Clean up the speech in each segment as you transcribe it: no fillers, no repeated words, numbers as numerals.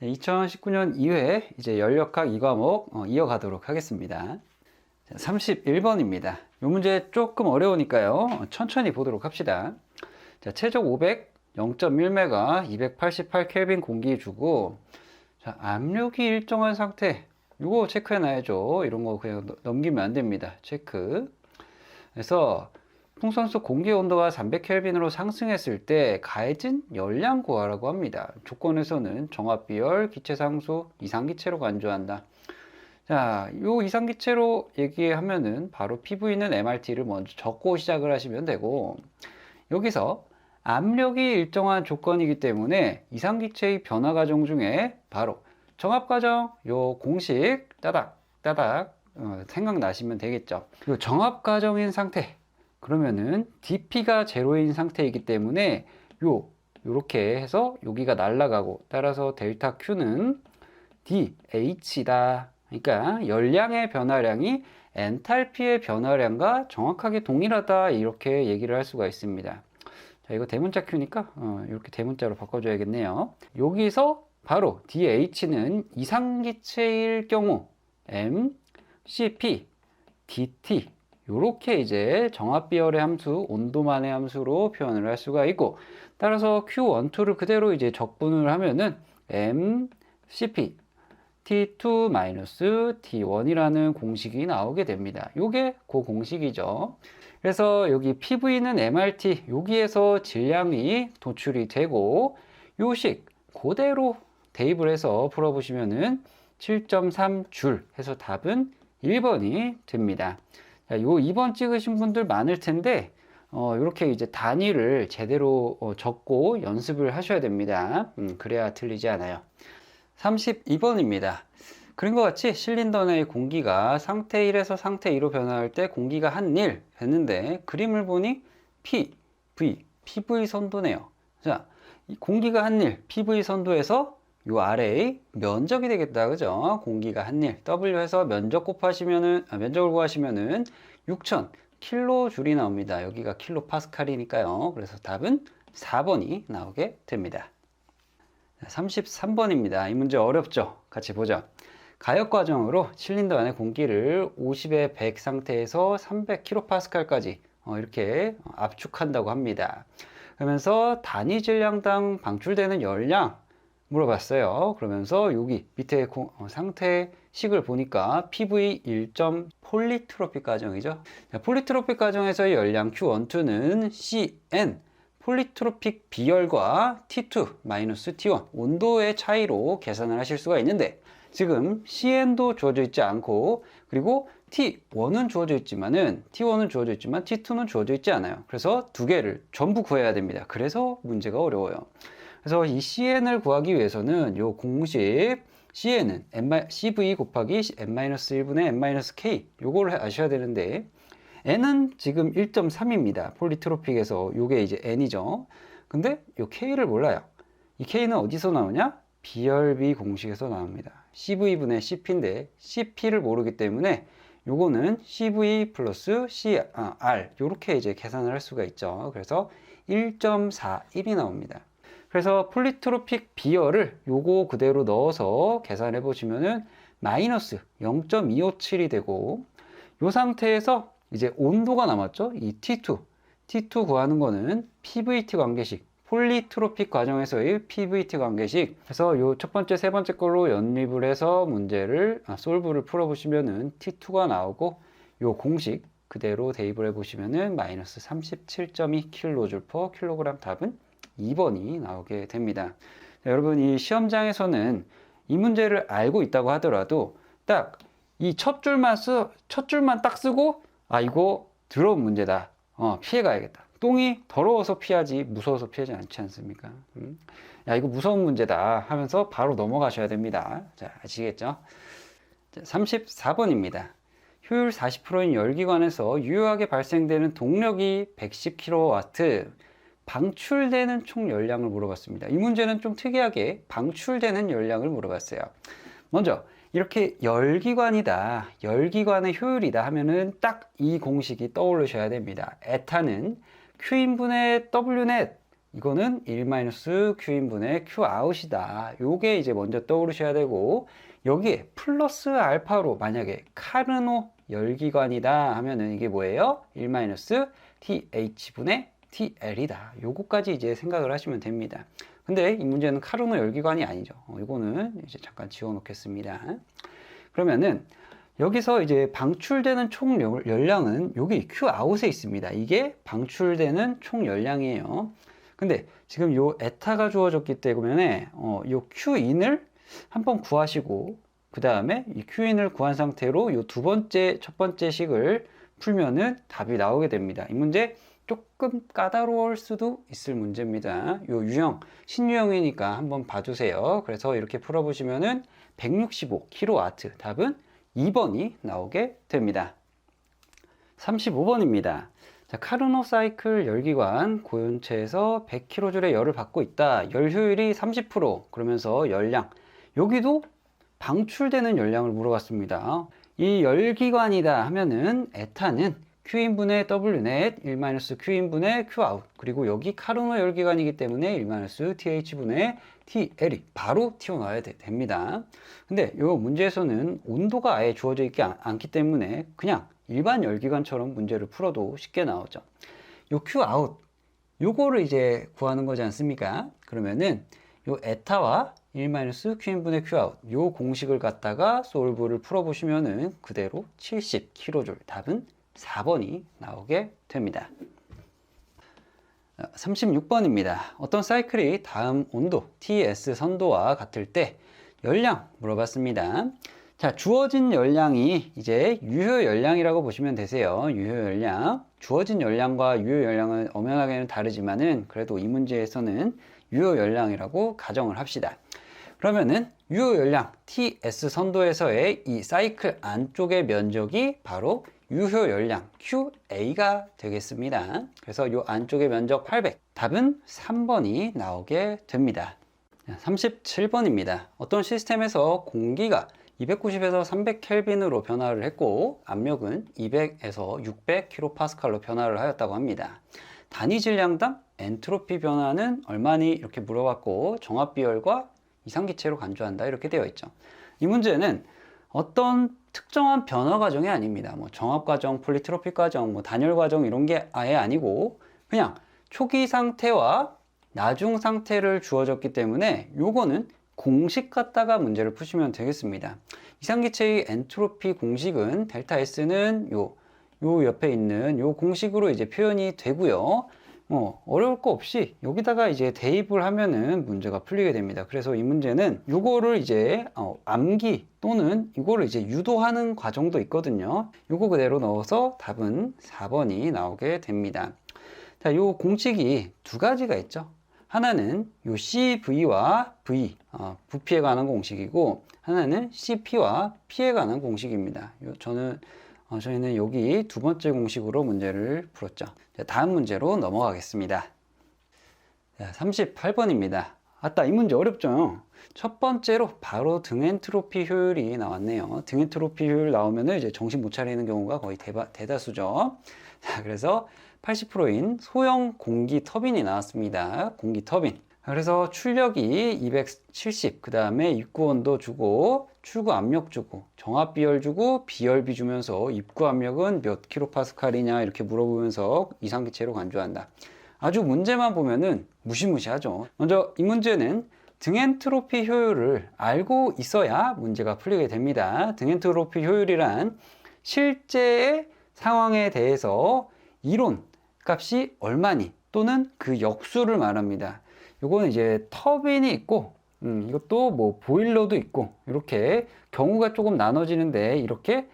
2019년 2회 이제 연력학 2과목 이어가도록 하겠습니다. 31번입니다. 이 문제 조금 어려우니까요. 천천히 보도록 합시다. 자, 최적 500, 0.1메가, 288 켈빈 공기 주고, 자, 압력이 일정한 상태. 이거 체크해 놔야죠. 이런 거 그냥 넘기면 안 됩니다. 체크. 그래서 풍선 속 공기 온도가 300켈빈으로 상승했을 때 가해진 열량 구하라고 합니다. 조건에서는 정압비열, 기체상수, 이상기체로 간주한다. 자, 요 이상기체로 얘기하면은 바로 PV는 MRT를 먼저 적고 시작을 하시면 되고, 여기서 압력이 일정한 조건이기 때문에 이상기체의 변화 과정 중에 바로 정압 과정, 요 공식 따닥 생각나시면 되겠죠. 요 정압 과정인 상태, 그러면은 dp가 제로인 상태이기 때문에 요렇게 해서 여기가 날아가고, 따라서 델타 Q는 dH다. 그러니까 열량의 변화량이 엔탈피의 변화량과 정확하게 동일하다, 이렇게 얘기를 할 수가 있습니다. 자, 이거 대문자 Q니까 이렇게 대문자로 바꿔줘야겠네요. 여기서 바로 dH는 이상기체일 경우 m, cp, dt, 요렇게 이제 정압비열의 함수, 온도만의 함수로 표현을 할 수가 있고, 따라서 Q12를 그대로 이제 적분을 하면은 m, cp, T2-T1이라는 공식이 나오게 됩니다. 요게 그 공식이죠. 그래서 여기 PV는 MRT, 여기에서 질량이 도출이 되고, 요식 그대로 대입을 해서 풀어보시면은 7.3줄 해서 답은 1번이 됩니다. 자, 요 2번 찍으신 분들 많을 텐데, 이렇게 이제 단위를 제대로 적고 연습을 하셔야 됩니다. 그래야 틀리지 않아요. 32번입니다. 그런 것 같이 실린더 내의 공기가 상태 1에서 상태 2로 변화할 때 공기가 한 일 됐는데, 그림을 보니 PV 선도네요. 자, 이 공기가 한 일, PV 선도에서 요 아래의 면적이 되겠다, 그죠? 공기가 한 일, W 해서 면적 곱하시면은, 면적을 구하시면은 6000 킬로줄이 나옵니다. 여기가 킬로파스칼이니까요. 그래서 답은 4번이 나오게 됩니다. 33번입니다. 이 문제 어렵죠? 같이 보죠. 가역 과정으로 실린더 안에 공기를 50의 100 상태에서 300kPa까지 이렇게 압축한다고 합니다. 그러면서 단위 질량당 방출되는 열량 물어봤어요. 그러면서 여기 밑에 상태식을 보니까 PV 1점 폴리트로픽 과정이죠. 폴리트로픽 과정에서의 열량 Q12는 CN 폴리트로픽 비열과 T2-T1 온도의 차이로 계산을 하실 수가 있는데, 지금 CN도 주어져 있지 않고, 그리고 T1은 주어져 있지만 T2는 주어져 있지 않아요. 그래서 두 개를 전부 구해야 됩니다. 그래서 문제가 어려워요. 그래서 이 CN을 구하기 위해서는 요 공식 CN은 CV 곱하기 n-1분의 n-k, 요거를 아셔야 되는데, n은 지금 1.3입니다. 폴리트로픽에서 요게 이제 n이죠. 근데 요 k를 몰라요. 이 k는 어디서 나오냐? 비열비 공식에서 나옵니다. CV분의 CP인데 CP를 모르기 때문에 요거는 CV 플러스 CR, 요렇게 이제 계산을 할 수가 있죠. 그래서 1.41이 나옵니다. 그래서 폴리트로픽 비열을 요거 그대로 넣어서 계산해 보시면은 마이너스 0.257이 되고, 요 상태에서 이제 온도가 남았죠. 이 T2 구하는 거는 PVT 관계식, 폴리트로픽 과정에서의 PVT 관계식. 그래서 요 첫 번째, 세 번째 걸로 연립을 해서 문제를 솔브를 풀어보시면은 T2가 나오고, 요 공식 그대로 대입을 해보시면은 마이너스 37.2kJ/kg, 답은 2번이 나오게 됩니다. 자, 여러분, 이 시험장에서는 이 문제를 알고 있다고 하더라도 딱 이 첫 줄만 딱 쓰고, 이거 더러운 문제다, 피해가야겠다, 똥이 더러워서 피하지 무서워서 피하지 않지 않습니까? 야, 이거 무서운 문제다 하면서 바로 넘어가셔야 됩니다. 자, 아시겠죠? 자, 34번입니다. 효율 40%인 열기관에서 유효하게 발생되는 동력이 110kW, 방출되는 총 열량을 물어봤습니다. 이 문제는 좀 특이하게 방출되는 열량을 물어봤어요. 먼저 이렇게 열기관이다, 열기관의 효율이다 하면은 딱 이 공식이 떠오르셔야 됩니다. 에타는 Q인분의 Wnet 이거는 1-Q인분의 Qout이다. 요게 이제 먼저 떠오르셔야 되고, 여기에 플러스 알파로 만약에 카르노 열기관이다 하면은 이게 뭐예요? 1-TH분의 TL이다. 요거까지 이제 생각을 하시면 됩니다. 근데 이 문제는 카르노 열기관이 아니죠. 이거는 이제 잠깐 지워 놓겠습니다. 그러면은 여기서 이제 방출되는 총 열량은 여기 Qout에 있습니다. 이게 방출되는 총 열량이에요. 근데 지금 요 에타가 주어졌기 때문에 요 Q인을 한번 구하시고, 그 다음에 이 Q인을 구한 상태로 요 첫 번째 식을 풀면은 답이 나오게 됩니다. 이 문제 조금 까다로울 수도 있을 문제입니다. 요 유형, 신유형이니까 한번 봐주세요. 그래서 이렇게 풀어보시면은 165kW, 답은 2번이 나오게 됩니다. 35번입니다. 자, 카르노 사이클 열기관 고연체에서 100kJ의 열을 받고 있다. 열 효율이 30%, 그러면서 열량, 여기도 방출되는 열량을 물어봤습니다. 이 열기관이다 하면은 에타는 Q인분의 Wnet 1-Q인분의 Qout, 그리고 여기 카르노 열기관이기 때문에 1-TH분의 TL이 바로 튀어나와야 됩니다. 근데 이 문제에서는 온도가 아예 주어져 있지 않기 때문에 그냥 일반 열기관처럼 문제를 풀어도 쉽게 나오죠. 요 Qout, 요거를 이제 구하는 거지 않습니까? 그러면은 요 에타와 1-Q인분의 Qout, 요 공식을 갖다가 솔브를 풀어보시면은 그대로 70kJ, 답은 4번이 나오게 됩니다. 36번입니다. 어떤 사이클이 다음 온도 TS 선도와 같을 때 열량 물어봤습니다. 자, 주어진 열량이 이제 유효 열량이라고 보시면 되세요. 유효 열량. 주어진 열량과 유효 열량은 엄연하게는 다르지만은 그래도 이 문제에서는 유효 열량이라고 가정을 합시다. 그러면은 유효 열량 TS 선도에서의 이 사이클 안쪽의 면적이 바로 유효 열량 QA가 되겠습니다. 그래서 이 안쪽의 면적 800, 답은 3번이 나오게 됩니다. 37번입니다. 어떤 시스템에서 공기가 290에서 300켈빈으로 변화를 했고 압력은 200에서 600kPa로 변화를 하였다고 합니다. 단위 질량당 엔트로피 변화는 얼마니? 이렇게 물어봤고 정합비열과 이상기체로 간주한다 이렇게 되어 있죠. 이 문제는 어떤 특정한 변화 과정이 아닙니다. 뭐 정합 과정, 폴리트로픽 과정, 뭐 단열 과정 이런 게 아예 아니고 그냥 초기 상태와 나중 상태를 주어졌기 때문에 요거는 공식 갖다가 문제를 푸시면 되겠습니다. 이상기체의 엔트로피 공식은 델타 S는 요 옆에 있는 요 공식으로 이제 표현이 되고요. 어려울 거 없이 여기다가 이제 대입을 하면은 문제가 풀리게 됩니다. 그래서 이 문제는 요거를 이제 암기 또는 이거를 이제 유도하는 과정도 있거든요. 요거 그대로 넣어서 답은 4번이 나오게 됩니다. 자, 요 공식이 두 가지가 있죠. 하나는 요 CV와 V, 부피에 관한 공식이고 하나는 CP와 P에 관한 공식입니다. 저희는 여기 두 번째 공식으로 문제를 풀었죠. 자, 다음 문제로 넘어가겠습니다. 자, 38번입니다. 아따, 이 문제 어렵죠? 첫 번째로 바로 등엔트로피 효율이 나왔네요. 등엔트로피 효율 나오면은 이제 정신 못 차리는 경우가 거의 대다수죠. 자, 그래서 80%인 소형 공기 터빈이 나왔습니다. 공기 터빈. 그래서 출력이 270, 그 다음에 입구 온도 주고 출구 압력 주고 정합 비열 주고 비열비 주면서 입구 압력은 몇 킬로파스칼이냐 이렇게 물어보면서 이상기체로 간주한다. 아주 문제만 보면은 무시무시하죠. 먼저 이 문제는 등엔트로피 효율을 알고 있어야 문제가 풀리게 됩니다. 등엔트로피 효율이란 실제의 상황에 대해서 이론 값이 얼마니 또는 그 역수를 말합니다. 요거는 이제 터빈이 있고 이것도 뭐 보일러도 있고 이렇게 경우가 조금 나눠지는데 이렇게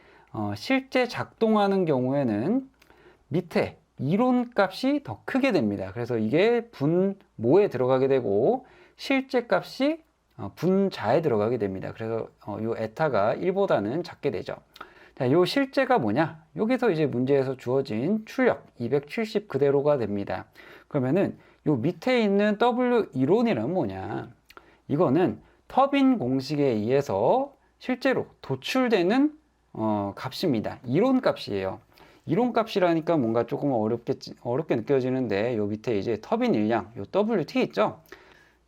실제 작동하는 경우에는 밑에 이론 값이 더 크게 됩니다. 그래서 이게 분모에 들어가게 되고 실제 값이 분자에 들어가게 됩니다. 그래서 요 에타가 1보다는 작게 되죠. 자, 요 실제가 뭐냐? 여기서 이제 문제에서 주어진 출력 270 그대로가 됩니다. 그러면은 요 밑에 있는 W 이론이란 뭐냐? 이거는 터빈 공식에 의해서 실제로 도출되는 값입니다. 이론 값이에요. 이론값이라니까 뭔가 조금 어렵게 느껴지는데, 요 밑에 이제 터빈 일량, 요 WT 있죠?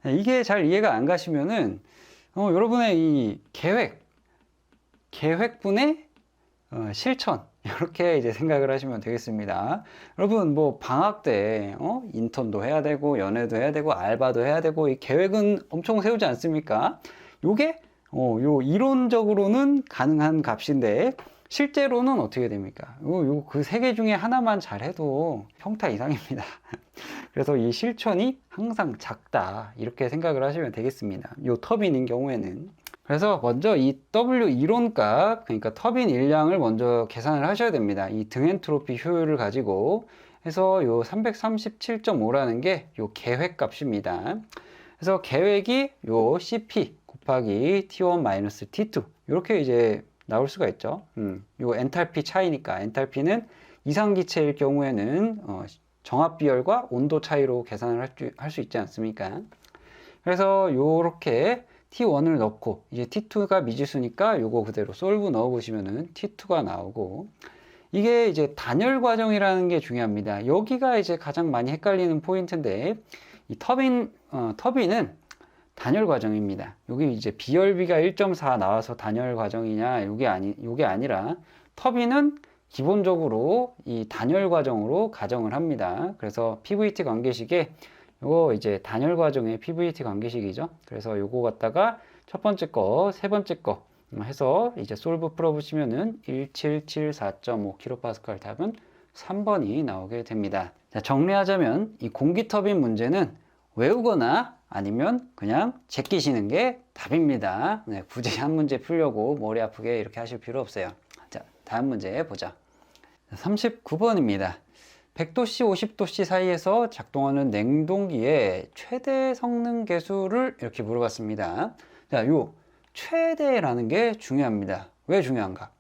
네, 이게 잘 이해가 안 가시면은, 여러분의 이 계획분의 실천, 이렇게 이제 생각을 하시면 되겠습니다. 여러분, 뭐, 방학 때, 인턴도 해야 되고, 연애도 해야 되고, 알바도 해야 되고, 이 계획은 엄청 세우지 않습니까? 요게, 요 이론적으로는 가능한 값인데, 실제로는 어떻게 됩니까? 그 세 개 중에 하나만 잘해도 평타 이상입니다. 그래서 이 실천이 항상 작다, 이렇게 생각을 하시면 되겠습니다. 요 터빈인 경우에는. 그래서 먼저 이 W 이론값, 그러니까 터빈 일량을 먼저 계산을 하셔야 됩니다. 이 등엔트로피 효율을 가지고 해서 요 337.5라는 게 요 계획값입니다. 그래서 계획이 요 CP 곱하기 T1 T2 이렇게 이제 나올 수가 있죠. 요 엔탈피 차이니까, 엔탈피는 이상기체일 경우에는 정압 비열과 온도 차이로 계산을 할 수 있지 않습니까? 그래서 요렇게 T1을 넣고, 이제 T2가 미지수니까 요거 그대로 솔브 넣어 보시면은 T2가 나오고, 이게 이제 단열 과정이라는 게 중요합니다. 여기가 이제 가장 많이 헷갈리는 포인트인데, 이 터빈은 단열 과정입니다. 여기 이제 비열비가 1.4 나와서 단열 과정이냐, 요게 아니라, 터빈은 기본적으로 이 단열 과정으로 가정을 합니다. 그래서 PVT 관계식에 요거 이제 단열 과정의 PVT 관계식이죠. 그래서 요거 갖다가 첫 번째 거, 세 번째 거 해서 이제 솔브 풀어보시면은 1774.5kPa 답은 3번이 나오게 됩니다. 자, 정리하자면 이 공기 터빈 문제는 외우거나 아니면 그냥 제끼시는 게 답입니다. 네, 굳이 한 문제 풀려고 머리 아프게 이렇게 하실 필요 없어요. 자, 다음 문제 보자. 39번입니다. 100도씨, 50도씨 사이에서 작동하는 냉동기의 최대 성능 계수를 이렇게 물어봤습니다. 자, 요 최대라는 게 중요합니다. 왜 중요한가?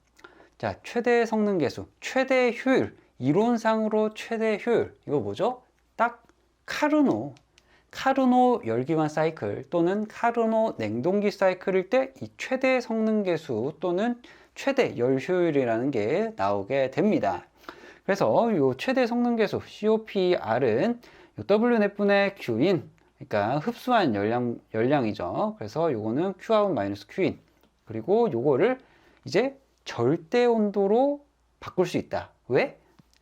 자, 최대 성능 계수, 최대 효율, 이론상으로 최대 효율, 이거 뭐죠? 딱 카르노 열기관 사이클 또는 카르노 냉동기 사이클일 때 이 최대 성능 계수 또는 최대 열 효율이라는 게 나오게 됩니다. 그래서 이 최대 성능 계수 COPR은 W넷분의 Q인, 그러니까 흡수한 열량이죠. 그래서 요거는 Qout Q인. 그리고 요거를 이제 절대 온도로 바꿀 수 있다. 왜?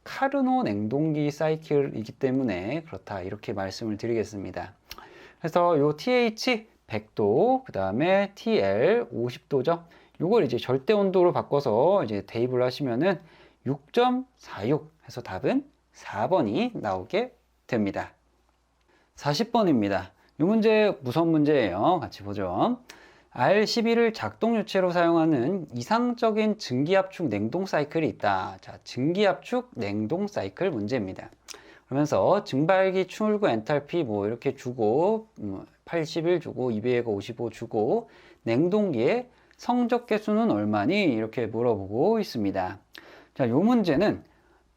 카르노 냉동기 사이클이기 때문에 그렇다. 이렇게 말씀을 드리겠습니다. 그래서 요 TH 100도, 그 다음에 TL 50도죠. 요걸 이제 절대 온도로 바꿔서 이제 대입을 하시면은 6.46 해서 답은 4번이 나오게 됩니다. 40번입니다. 이 문제 무서운 문제예요. 같이 보죠. R11을 작동 유체로 사용하는 이상적인 증기압축 냉동 사이클이 있다. 자, 증기압축 냉동 사이클 문제입니다. 그러면서 증발기 출구 엔탈피 뭐 이렇게 주고 81 주고 200에 55 주고 냉동기의 성적 계수는 얼마니? 이렇게 물어보고 있습니다. 자, 요 문제는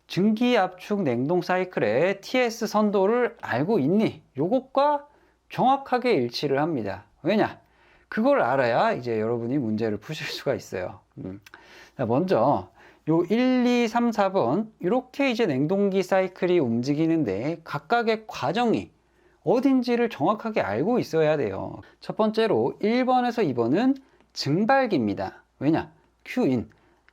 증기압축 냉동 사이클의 TS 선도를 알고 있니? 요것과 정확하게 일치를 합니다. 왜냐? 그걸 알아야 이제 여러분이 문제를 푸실 수가 있어요. 자, 먼저 요 1, 2, 3, 4번 이렇게 이제 냉동기 사이클이 움직이는데 각각의 과정이 어딘지를 정확하게 알고 있어야 돼요. 첫 번째로 1번에서 2번은 증발기입니다. 왜냐? Q인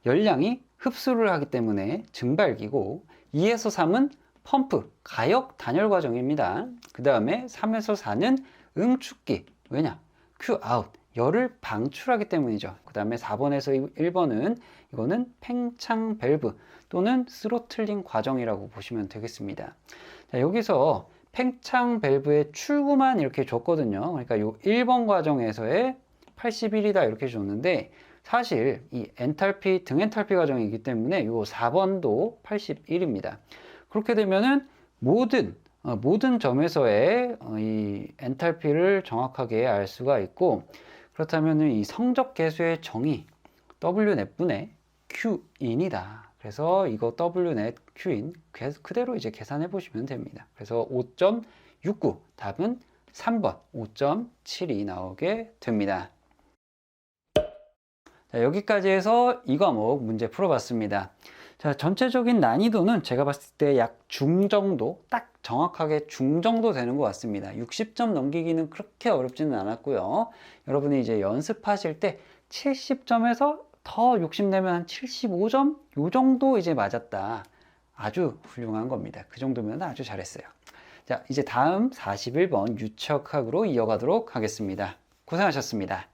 열량이 흡수를 하기 때문에 증발기고, 2에서 3은 펌프, 가역 단열 과정입니다. 그 다음에 3에서 4는 응축기. 왜냐? Qout, 열을 방출하기 때문이죠. 그 다음에 4번에서 1번은 이거는 팽창 밸브 또는 스로틀링 과정이라고 보시면 되겠습니다. 자, 여기서 팽창 밸브의 출구만 이렇게 줬거든요. 그러니까 요 1번 과정에서의 81이다 이렇게 줬는데, 사실 이 엔탈피, 등엔탈피 과정이기 때문에 요 4번도 81입니다. 그렇게 되면은 모든 점에서의 이 엔탈피를 정확하게 알 수가 있고, 그렇다면 이 성적 계수의 정의 W넷분의 Q인이다. 그래서 이거 W넷 Q인 그대로 이제 계산해 보시면 됩니다. 그래서 5.69 답은 3번 5.72 나오게 됩니다. 자, 여기까지 해서 이 과목 문제 풀어봤습니다. 자, 전체적인 난이도는 제가 봤을 때 약 중 정도, 딱 정확하게 중 정도 되는 것 같습니다. 60점 넘기기는 그렇게 어렵지는 않았고요. 여러분이 이제 연습하실 때 70점에서 더 욕심내면 한 75점? 요 정도 이제 맞았다. 아주 훌륭한 겁니다. 그 정도면 아주 잘했어요. 자, 이제 다음 41번 유척학으로 이어가도록 하겠습니다. 고생하셨습니다.